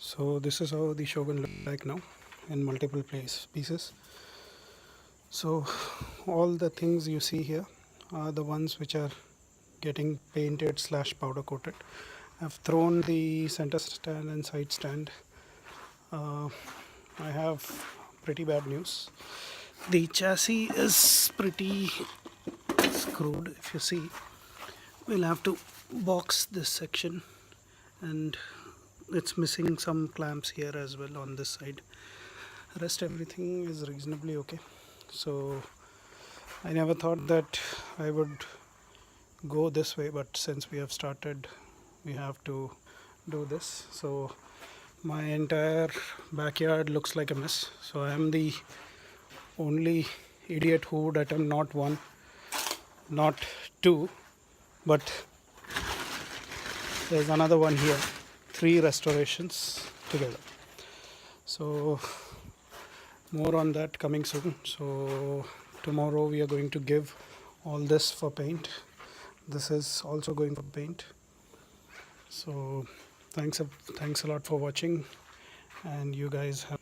So this is how the Shogun look like now in multiple pieces. So all the things you see here are the ones which are getting painted / powder coated. I've thrown the center stand and side stand. I have pretty bad news. The chassis is pretty screwed. If you see, we'll have to box this section, and it's missing some clamps here as well on this side. Rest everything is reasonably okay. So I never thought that I would go this way, but since we have started, we have to do this. So my entire backyard looks like a mess. So I am the only idiot who would attempt not one, not two, but there's another one here. 3 restorations together. So more on that coming soon. So tomorrow we are going to give all this for paint. This is also going for paint. So thanks a lot for watching, and you guys have